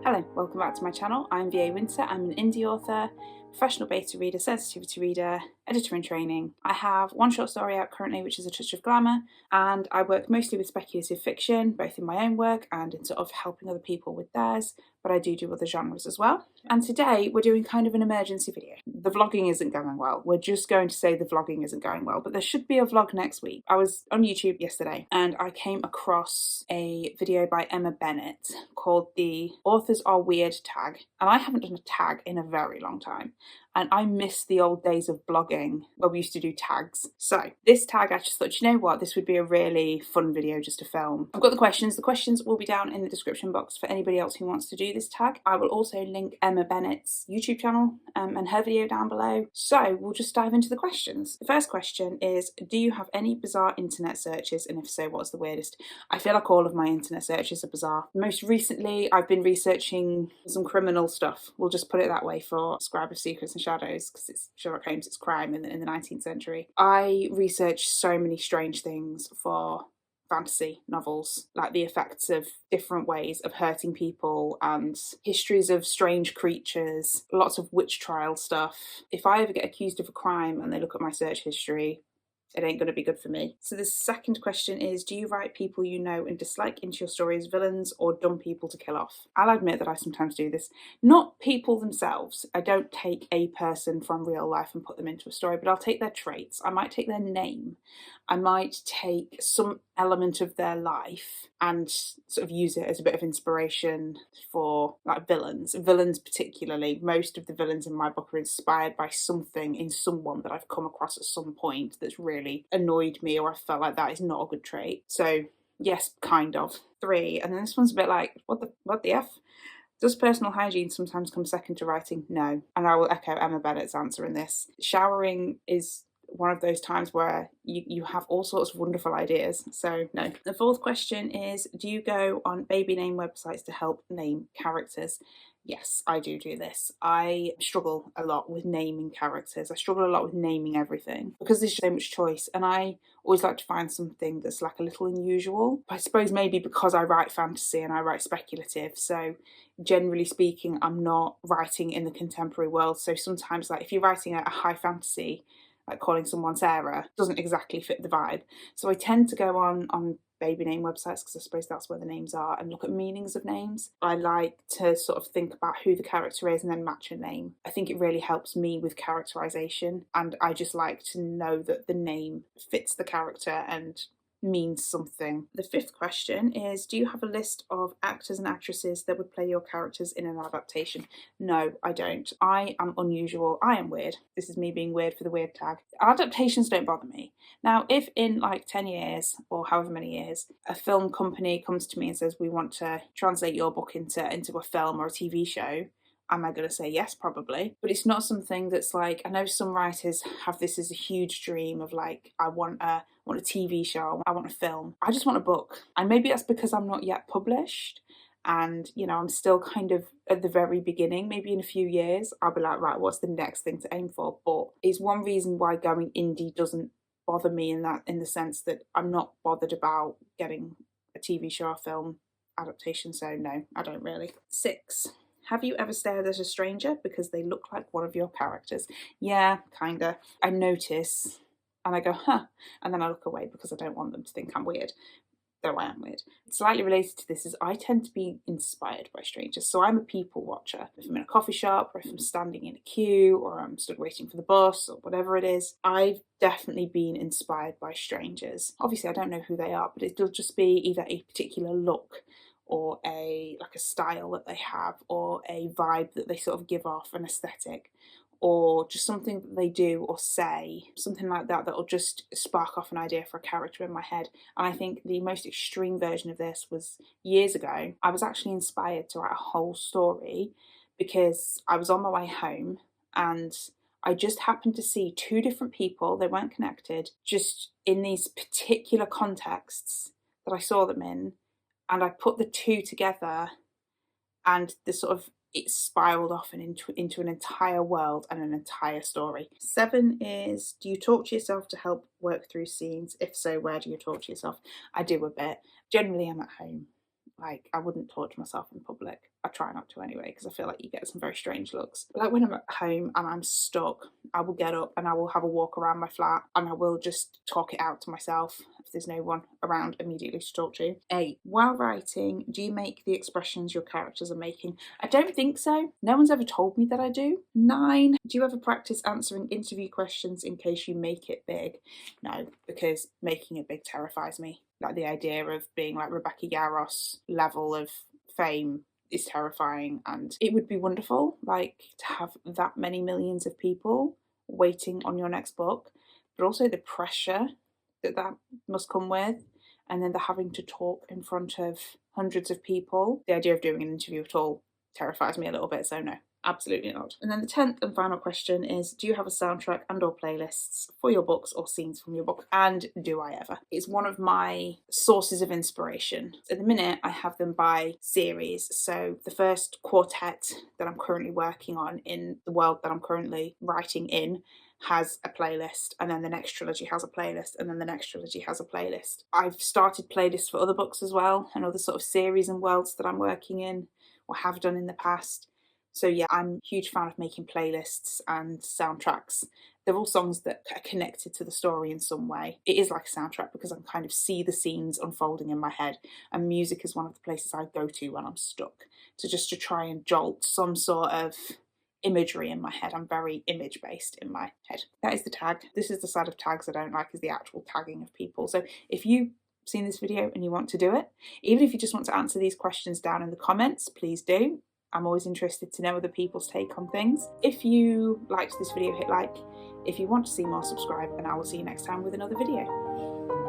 Hello, welcome back to my channel. I'm VA Winter. I'm an indie author, professional beta reader, sensitivity reader, editor in training. I have one short story out currently, which is A Touch of Glamour, and I work mostly with speculative fiction, both in my own work and in sort of helping other people with theirs, but I do other genres as well. And today we're doing kind of an emergency video. The vlogging isn't going well. We're just going to say the vlogging isn't going well, but there should be a vlog next week. I was on YouTube yesterday and I came across a video by Emma Bennett called the Authors Are Weird tag. And I haven't done a tag in a very long time. And I miss the old days of blogging where we used to do tags. So this tag, I just thought, you know what, this would be a really fun video just to film. I've got the questions. The questions will be down in the description box for anybody else who wants to do this tag. I will also link Emma Bennett's YouTube channel and her video down below. So we'll just dive into the questions. The first question is, do you have any bizarre internet searches? And if so, what's the weirdest? I feel like all of my internet searches are bizarre. Most recently, I've been researching some criminal stuff. We'll just put it that way for Scribe of Secrets and Shadows, because it's Sherlock Holmes, it's crime in the 19th century. I researched so many strange things for fantasy novels, like the effects of different ways of hurting people and histories of strange creatures, lots of witch trial stuff. If I ever get accused of a crime and they look at my search history, it ain't going to be good for me. So the second question is, do you write people you know and dislike into your stories, villains or dumb people to kill off? I'll admit that I sometimes do this. Not people themselves. I don't take a person from real life and put them into a story, but I'll take their traits. I might take their name. I might take some element of their life and sort of use it as a bit of inspiration for like villains. Villains particularly, most of the villains in my book are inspired by something in someone that I've come across at some point that's really annoyed me, or I felt like that is not a good trait. So yes, kind of. 3, and then this one's a bit like, what the F? Does personal hygiene sometimes come second to writing? No. And I will echo Emma Bennett's answer in this. Showering is one of those times where you have all sorts of wonderful ideas. So no. The fourth question is, do you go on baby name websites to help name characters? Yes, I do this. I struggle a lot with naming characters. I struggle a lot with naming everything because there's so much choice, and I always like to find something that's like a little unusual. I suppose maybe because I write fantasy and I write speculative, so generally speaking, I'm not writing in the contemporary world. So sometimes, like if you're writing a high fantasy, like calling someone Sarah, doesn't exactly fit the vibe. So I tend to go on baby name websites, because I suppose that's where the names are, and look at meanings of names. I like to sort of think about who the character is and then match a name. I think it really helps me with characterization, and I just like to know that the name fits the character and means something. The fifth question is, do you have a list of actors and actresses that would play your characters in an adaptation? No, I don't. I am unusual. I am weird. This is me being weird for the weird tag. Adaptations don't bother me. Now, if in like 10 years or however many years, a film company comes to me and says, we want to translate your book into a film or a TV show, am I going to say yes? Probably. But it's not something that's like, I know some writers have this as a huge dream of like, I want a TV show, I want a film. I just want a book. And maybe that's because I'm not yet published and, you know, I'm still kind of at the very beginning. Maybe in a few years, I'll be like, right, what's the next thing to aim for? But it's one reason why going indie doesn't bother me in the sense that I'm not bothered about getting a TV show or film adaptation. So no, I don't really. 6. Have you ever stared at a stranger because they look like one of your characters? Yeah, kinda. I notice and I go, huh, and then I look away because I don't want them to think I'm weird, though I am weird. Slightly related to this is I tend to be inspired by strangers. So I'm a people watcher. If I'm in a coffee shop, or if I'm standing in a queue, or I'm stood waiting for the bus, or whatever it is, I've definitely been inspired by strangers. Obviously, I don't know who they are, but it'll just be either a particular look or a style that they have, or a vibe that they sort of give off, an aesthetic, or just something that they do or say, something like that, that'll just spark off an idea for a character in my head. And I think the most extreme version of this was years ago. I was actually inspired to write a whole story because I was on my way home and I just happened to see 2 different people, they weren't connected, just in these particular contexts that I saw them in, and I put the 2 together, and the sort of it spiraled off and into an entire world and an entire story. 7 is, do you talk to yourself to help work through scenes? If so, where do you talk to yourself? I do a bit. Generally, I'm at home. Like, I wouldn't torture myself in public. I try not to anyway, because I feel like you get some very strange looks. But like when I'm at home and I'm stuck, I will get up and I will have a walk around my flat and I will just talk it out to myself if there's no one around immediately to talk to. 8. While writing, do you make the expressions your characters are making? I don't think so. No one's ever told me that I do. 9. Do you ever practice answering interview questions in case you make it big? No, because making it big terrifies me. Like the idea of being like Rebecca Yarros level of fame is terrifying, and it would be wonderful, like, to have that many millions of people waiting on your next book, but also the pressure that must come with, and then the having to talk in front of hundreds of people. The idea of doing an interview at all terrifies me a little bit, so no. Absolutely not. And then the 10th and final question is, do you have a soundtrack and or playlists for your books or scenes from your book? And do I ever? It's one of my sources of inspiration. At the minute, I have them by series. So the first quartet that I'm currently working on in the world that I'm currently writing in has a playlist, and then the next trilogy has a playlist, and then the next trilogy has a playlist. I've started playlists for other books as well, and other sort of series and worlds that I'm working in or have done in the past. So yeah, I'm a huge fan of making playlists and soundtracks. They're all songs that are connected to the story in some way. It is like a soundtrack because I can kind of see the scenes unfolding in my head, and music is one of the places I go to when I'm stuck, to try and jolt some sort of imagery in my head. I'm very image based in my head. That is the tag. This is the side of tags I don't like, is the actual tagging of people. So if you've seen this video and you want to do it, even if you just want to answer these questions down in the comments, please do. I'm always interested to know other people's take on things. If you liked this video, hit like. If you want to see more, subscribe, and I will see you next time with another video.